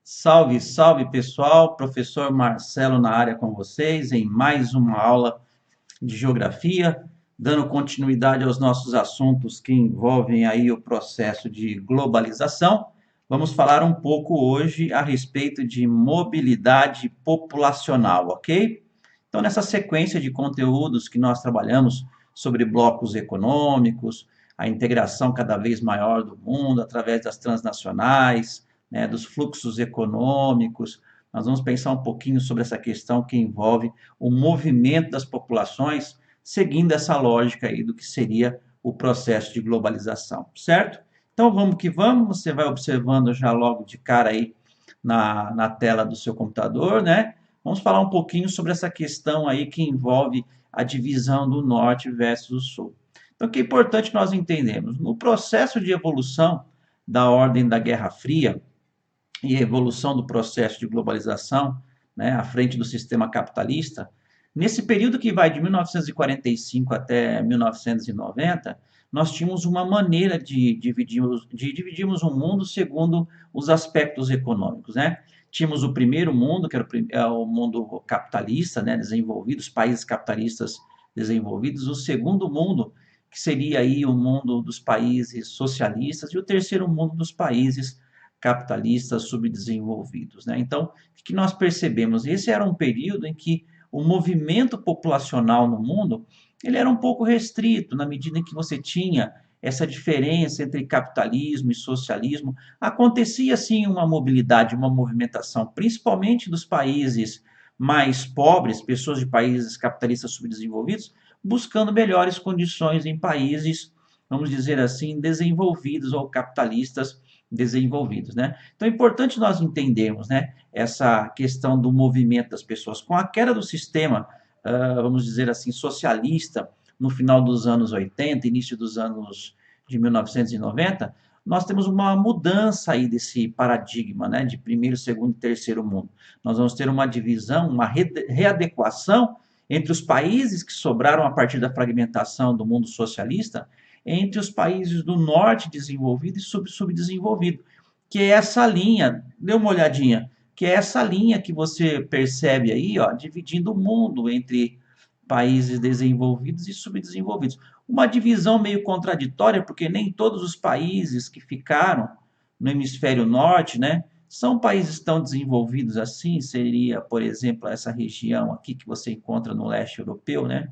Salve, salve pessoal, professor Marcelo na área com vocês em mais uma aula de geografia, dando continuidade aos nossos assuntos que envolvem aí o processo de globalização. Vamos falar um pouco hoje a respeito de mobilidade populacional, ok? Então, nessa sequência de conteúdos que nós trabalhamos sobre blocos econômicos, a integração cada vez maior do mundo através das transnacionais, né, dos fluxos econômicos, nós vamos pensar um pouquinho sobre essa questão que envolve o movimento das populações, seguindo essa lógica aí do que seria o processo de globalização, certo? Então vamos que vamos, você vai observando já logo de cara aí na tela do seu computador, né? Vamos falar um pouquinho sobre essa questão aí que envolve a divisão do norte versus o sul. Então, o que é importante nós entendermos? No processo de evolução da ordem da Guerra Fria, e a evolução do processo de globalização, né, à frente do sistema capitalista, nesse período que vai de 1945 até 1990, nós tínhamos uma maneira de dividirmos o mundo segundo os aspectos econômicos, né? Tínhamos o primeiro mundo, que era o mundo capitalista, né, desenvolvido, os países capitalistas desenvolvidos, o segundo mundo, que seria aí o mundo dos países socialistas, e o terceiro mundo dos países capitalistas subdesenvolvidos, né? Então, o que nós percebemos? Esse era um período em que o movimento populacional no mundo ele era um pouco restrito, na medida em que você tinha essa diferença entre capitalismo e socialismo. Acontecia, sim, uma mobilidade, uma movimentação, principalmente dos países mais pobres, pessoas de países capitalistas subdesenvolvidos, buscando melhores condições em países, vamos dizer assim, desenvolvidos ou capitalistas desenvolvidos, né? Então é importante nós entendermos, né, essa questão do movimento das pessoas. Com a queda do sistema, vamos dizer assim, socialista, no final dos anos 80, início dos anos de 1990, nós temos uma mudança aí desse paradigma, né, de primeiro, segundo e terceiro mundo. Nós vamos ter uma divisão, uma readequação entre os países que sobraram a partir da fragmentação do mundo socialista entre os países do norte desenvolvido e subdesenvolvido, que é essa linha, dê uma olhadinha, que é essa linha que você percebe aí, ó, dividindo o mundo entre países desenvolvidos e subdesenvolvidos. Uma divisão meio contraditória, porque nem todos os países que ficaram no hemisfério norte, né, são países tão desenvolvidos assim, seria, por exemplo, essa região aqui que você encontra no leste europeu, né?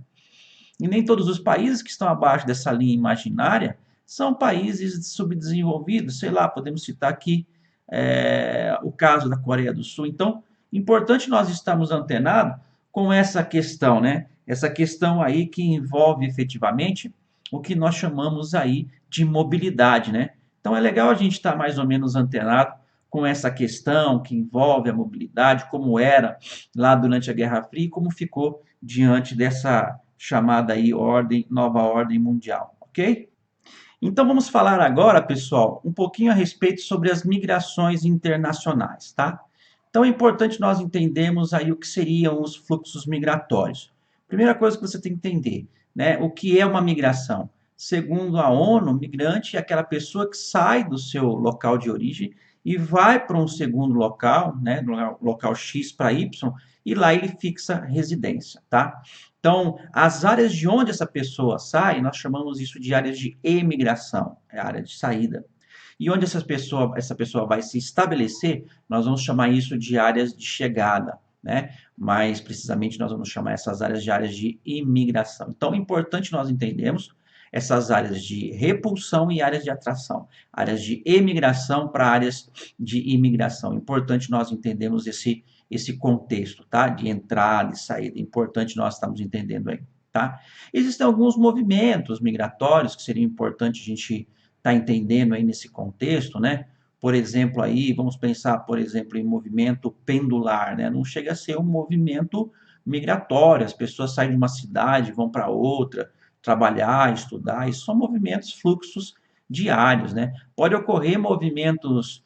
E nem todos os países que estão abaixo dessa linha imaginária são países subdesenvolvidos. Sei lá, podemos citar aqui o caso da Coreia do Sul. Então, importante nós estarmos antenados com essa questão, né? Essa questão aí que envolve efetivamente o que nós chamamos aí de mobilidade, né? Então, é legal a gente estar mais ou menos antenado com essa questão que envolve a mobilidade, como era lá durante a Guerra Fria e como ficou diante dessa chamada aí nova ordem mundial, ok? Então vamos falar agora, pessoal, um pouquinho a respeito sobre as migrações internacionais, tá? Então é importante nós entendermos aí o que seriam os fluxos migratórios. Primeira coisa que você tem que entender, né? O que é uma migração? Segundo a ONU, migrante é aquela pessoa que sai do seu local de origem e vai para um segundo local, né, do local X para Y, e lá ele fixa residência, tá? Então, as áreas de onde essa pessoa sai, nós chamamos isso de áreas de emigração, é a área de saída. E onde essa pessoa vai se estabelecer, nós vamos chamar isso de áreas de chegada, né? Mais precisamente, nós vamos chamar essas áreas de imigração. Então, é importante nós entendermos essas áreas de repulsão e áreas de atração, áreas de emigração para áreas de imigração. Importante nós entendermos esse contexto, tá? De entrada e saída. Importante nós estamos entendendo aí, tá? Existem alguns movimentos migratórios que seria importante a gente estar entendendo aí nesse contexto, né? Por exemplo, aí, vamos pensar, por exemplo, em movimento pendular, né? Não chega a ser um movimento migratório, as pessoas saem de uma cidade, vão para outra, trabalhar, estudar, isso são movimentos, fluxos diários, né? Pode ocorrer movimentos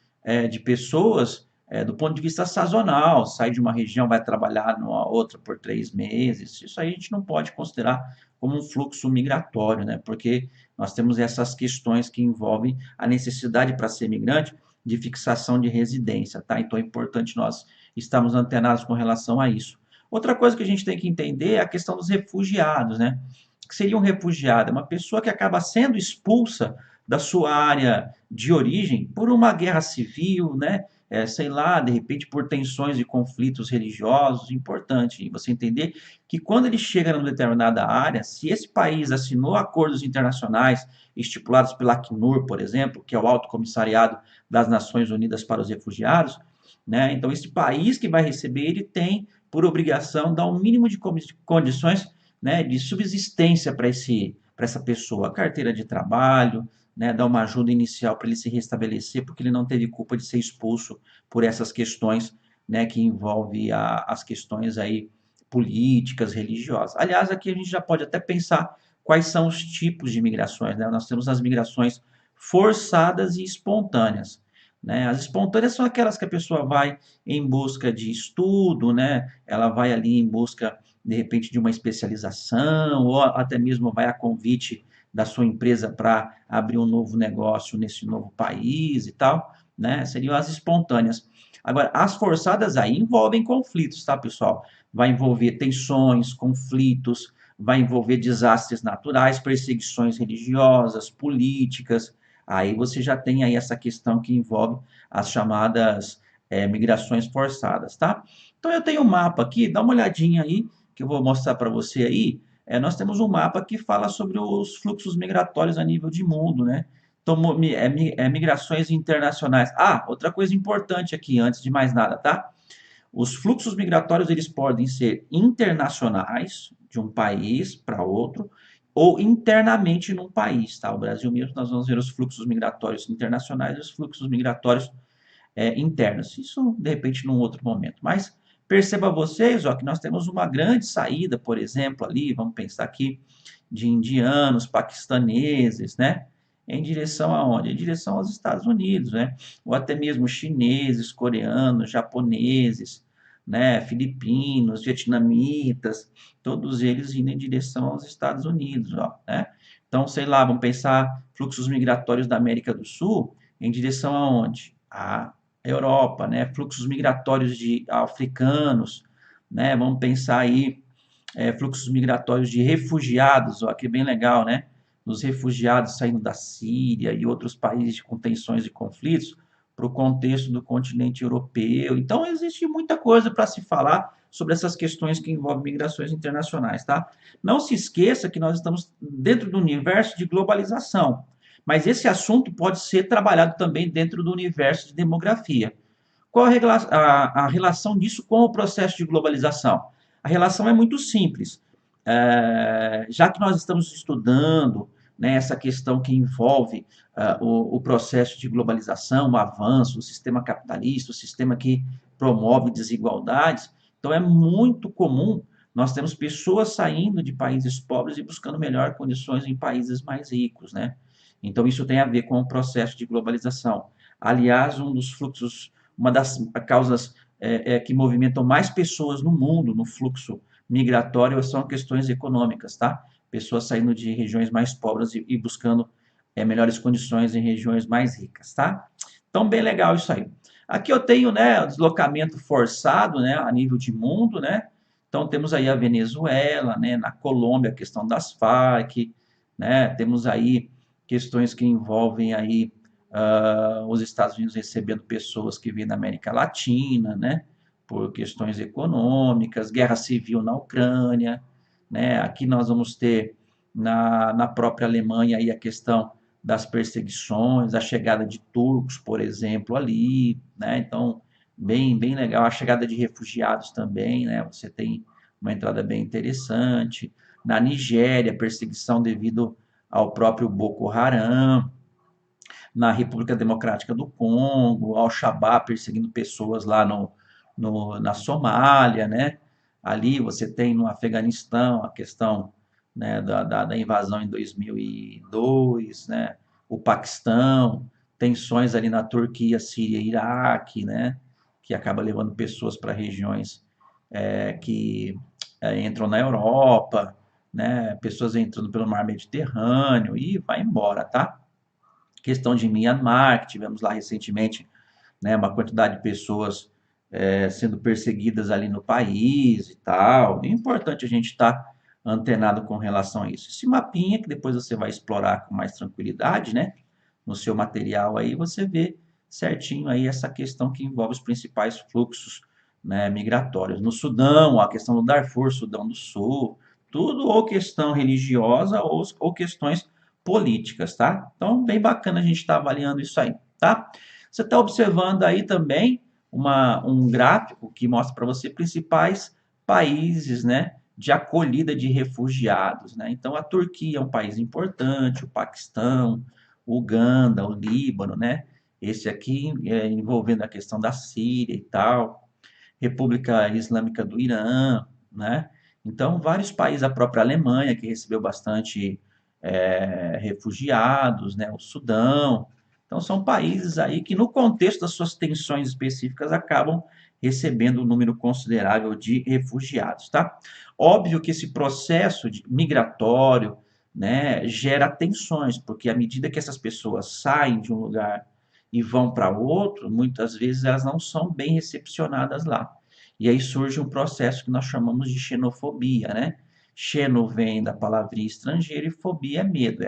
de pessoas do ponto de vista sazonal, sai de uma região, vai trabalhar numa outra por 3 meses, isso aí a gente não pode considerar como um fluxo migratório, né? Porque nós temos essas questões que envolvem a necessidade para ser migrante de fixação de residência, tá? Então é importante nós estarmos antenados com relação a isso. Outra coisa que a gente tem que entender é a questão dos refugiados, né? O que seria um refugiado? É uma pessoa que acaba sendo expulsa da sua área de origem por uma guerra civil, né? Sei lá, de repente por tensões e conflitos religiosos. Importante você entender que quando ele chega numa determinada área, se esse país assinou acordos internacionais estipulados pela Acnur, por exemplo, que é o Alto Comissariado das Nações Unidas para os Refugiados, né? Então esse país que vai receber, ele tem por obrigação dar um mínimo de condições, né, de subsistência para essa pessoa, carteira de trabalho, né, dar uma ajuda inicial para ele se restabelecer, porque ele não teve culpa de ser expulso por essas questões, né, que envolve as questões aí políticas, religiosas. Aliás, aqui a gente já pode até pensar quais são os tipos de migrações, né? Nós temos as migrações forçadas e espontâneas, né? As espontâneas são aquelas que a pessoa vai em busca de estudo, né? Ela vai ali em busca, de repente, de uma especialização, ou até mesmo vai a convite da sua empresa para abrir um novo negócio nesse novo país e tal, né? Seriam as espontâneas. Agora, as forçadas aí envolvem conflitos, tá, pessoal? Vai envolver tensões, conflitos, vai envolver desastres naturais, perseguições religiosas, políticas. Aí você já tem aí essa questão que envolve as chamadas migrações forçadas, tá? Então eu tenho um mapa aqui, dá uma olhadinha aí, que eu vou mostrar para você aí. Nós temos um mapa que fala sobre os fluxos migratórios a nível de mundo, né? Então, migrações internacionais. Ah, outra coisa importante aqui, antes de mais nada, tá? Os fluxos migratórios, eles podem ser internacionais, de um país para outro, ou internamente num país, tá? O Brasil mesmo, nós vamos ver os fluxos migratórios internacionais e os fluxos migratórios internos. Isso, de repente, num outro momento. Mas perceba vocês, ó, que nós temos uma grande saída, por exemplo, ali, vamos pensar aqui, de indianos, paquistaneses, né? Em direção aonde? Em direção aos Estados Unidos, né? Ou até mesmo chineses, coreanos, japoneses, né? Filipinos, vietnamitas, todos eles indo em direção aos Estados Unidos, ó, né? Então, sei lá, vamos pensar fluxos migratórios da América do Sul em direção aonde? A Europa, né? Fluxos migratórios de africanos, né? Vamos pensar aí fluxos migratórios de refugiados, ó, que é bem legal, né? Os refugiados saindo da Síria e outros países com tensões e conflitos para o contexto do continente europeu. Então, existe muita coisa para se falar sobre essas questões que envolvem migrações internacionais, tá? Não se esqueça que nós estamos dentro do universo de globalização, mas esse assunto pode ser trabalhado também dentro do universo de demografia. Qual a relação disso com o processo de globalização? A relação é muito simples. Já que nós estamos estudando, né, essa questão que envolve o processo de globalização, o avanço, o sistema capitalista, o sistema que promove desigualdades, então é muito comum nós temos pessoas saindo de países pobres e buscando melhores condições em países mais ricos, né? Então isso tem a ver com o processo de globalização. Aliás, um dos fluxos, uma das causas que movimentam mais pessoas no mundo, no fluxo migratório, são questões econômicas, tá? Pessoas saindo de regiões mais pobres e buscando melhores condições em regiões mais ricas, tá? Então, bem legal isso aí. Aqui eu tenho, né, o deslocamento forçado, né, a nível de mundo, né? Então, temos aí a Venezuela, né, na Colômbia, a questão das Farc, né? Temos aí questões que envolvem aí os Estados Unidos recebendo pessoas que vêm da América Latina, né? Por questões econômicas, guerra civil na Ucrânia, né? Aqui nós vamos ter na própria Alemanha aí a questão das perseguições, a chegada de turcos, por exemplo, ali, né? Então, bem legal. A chegada de refugiados também, né? Você tem uma entrada bem interessante. Na Nigéria, perseguição devido ao próprio Boko Haram. Na República Democrática do Congo, Al-Shabaab perseguindo pessoas lá na Somália, né? Ali você tem no Afeganistão a questão, né, da invasão em 2002, né? O Paquistão, tensões ali na Turquia, Síria e Iraque, né? Que acaba levando pessoas para regiões que entram na Europa, né? Pessoas entrando pelo mar Mediterrâneo e vai embora, tá? Questão de Myanmar, que tivemos lá recentemente né, uma quantidade de pessoas sendo perseguidas ali no país e tal. É importante a gente estar antenado com relação a isso. Esse mapinha que depois você vai explorar com mais tranquilidade, né, no seu material aí, você vê certinho aí essa questão que envolve os principais fluxos, né, migratórios. No Sudão, a questão do Darfur, Sudão do Sul, tudo ou questão religiosa ou questões políticas, tá? Então, bem bacana a gente estar avaliando isso aí, tá? Você está observando aí também um gráfico que mostra para você principais países, né, de acolhida de refugiados, né? Então, a Turquia é um país importante, o Paquistão, o Uganda, o Líbano, né? Esse aqui envolvendo a questão da Síria e tal, República Islâmica do Irã, né? Então, vários países, a própria Alemanha, que recebeu bastante refugiados, né? O Sudão. Então, são países aí que, no contexto das suas tensões específicas, acabam recebendo um número considerável de refugiados, tá? Óbvio que esse processo migratório, né, gera tensões, porque à medida que essas pessoas saem de um lugar e vão para outro, muitas vezes elas não são bem recepcionadas lá. E aí surge um processo que nós chamamos de xenofobia, né? Xeno vem da palavrinha estrangeiro e fobia é medo,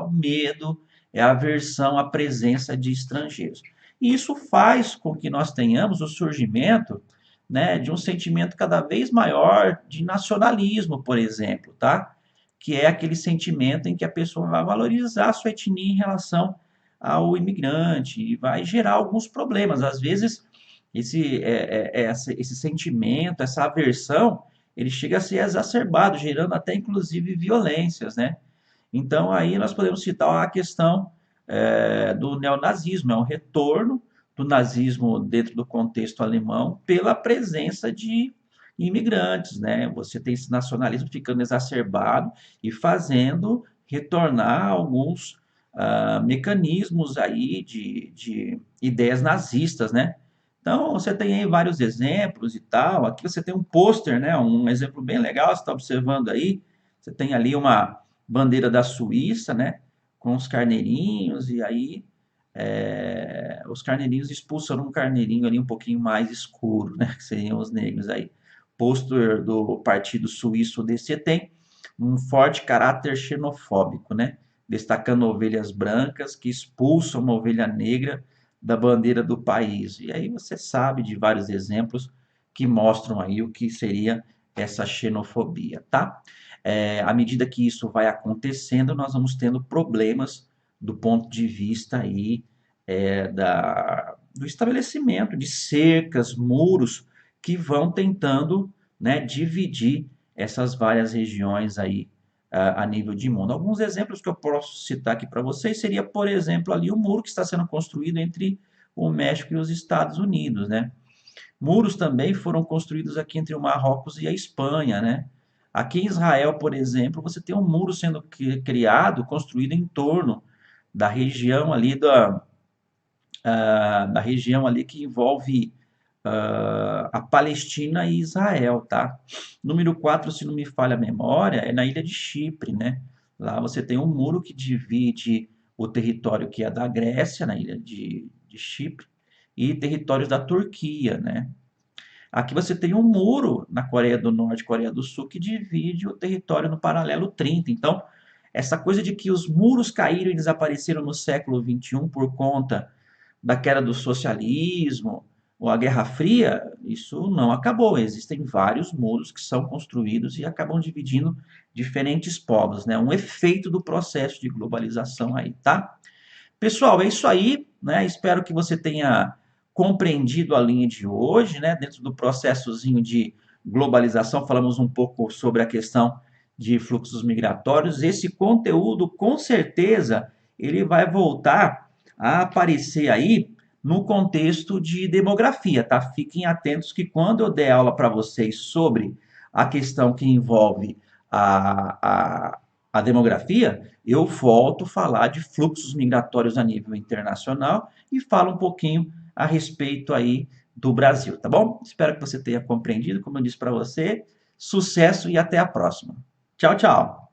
o medo, é a aversão à presença de estrangeiros. E isso faz com que nós tenhamos o surgimento, né, de um sentimento cada vez maior de nacionalismo, por exemplo, tá? Que é aquele sentimento em que a pessoa vai valorizar a sua etnia em relação ao imigrante e vai gerar alguns problemas. Às vezes, esse sentimento, essa aversão, ele chega a ser exacerbado, gerando até inclusive violências, né? Então, aí nós podemos citar a questão do neonazismo, é um retorno do nazismo dentro do contexto alemão pela presença de imigrantes, né? Você tem esse nacionalismo ficando exacerbado e fazendo retornar alguns mecanismos aí de ideias nazistas, né? Então, você tem aí vários exemplos e tal. Aqui você tem um pôster, né? Um exemplo bem legal, você está observando aí. Você tem ali uma bandeira da Suíça, né? Com os carneirinhos, e aí os carneirinhos expulsam um carneirinho ali um pouquinho mais escuro, né? Que seriam os negros aí. Pôster do Partido Suíço DC tem um forte caráter xenofóbico, né? Destacando ovelhas brancas que expulsam uma ovelha negra da bandeira do país. E aí você sabe de vários exemplos que mostram aí o que seria essa xenofobia, tá? À medida que isso vai acontecendo, nós vamos tendo problemas do ponto de vista aí do estabelecimento de cercas, muros que vão tentando, né, dividir essas várias regiões aí a nível de mundo. Alguns exemplos que eu posso citar aqui para vocês seria, por exemplo, ali o muro que está sendo construído entre o México e os Estados Unidos, né? Muros também foram construídos aqui entre o Marrocos e a Espanha, né? Aqui em Israel, por exemplo, você tem um muro sendo criado, construído em torno da região ali da região ali que envolve a Palestina e Israel, tá? Número 4, se não me falha a memória, é na ilha de Chipre, né? Lá você tem um muro que divide o território que é da Grécia, na ilha de Chipre, e territórios da Turquia, né? Aqui você tem um muro na Coreia do Norte e Coreia do Sul que divide o território no paralelo 30. Então, essa coisa de que os muros caíram e desapareceram no século XXI por conta da queda do socialismo ou a Guerra Fria, isso não acabou. Existem vários muros que são construídos e acabam dividindo diferentes povos, né? Um efeito do processo de globalização aí, tá? Pessoal, é isso aí, né? Espero que você tenha compreendido a linha de hoje, né? Dentro do processozinho de globalização, falamos um pouco sobre a questão de fluxos migratórios. Esse conteúdo, com certeza, ele vai voltar a aparecer aí no contexto de demografia, tá? Fiquem atentos que quando eu der aula para vocês sobre a questão que envolve a demografia, eu volto a falar de fluxos migratórios a nível internacional e falo um pouquinho a respeito aí do Brasil, tá bom? Espero que você tenha compreendido, como eu disse para você. Sucesso e até a próxima. Tchau, tchau.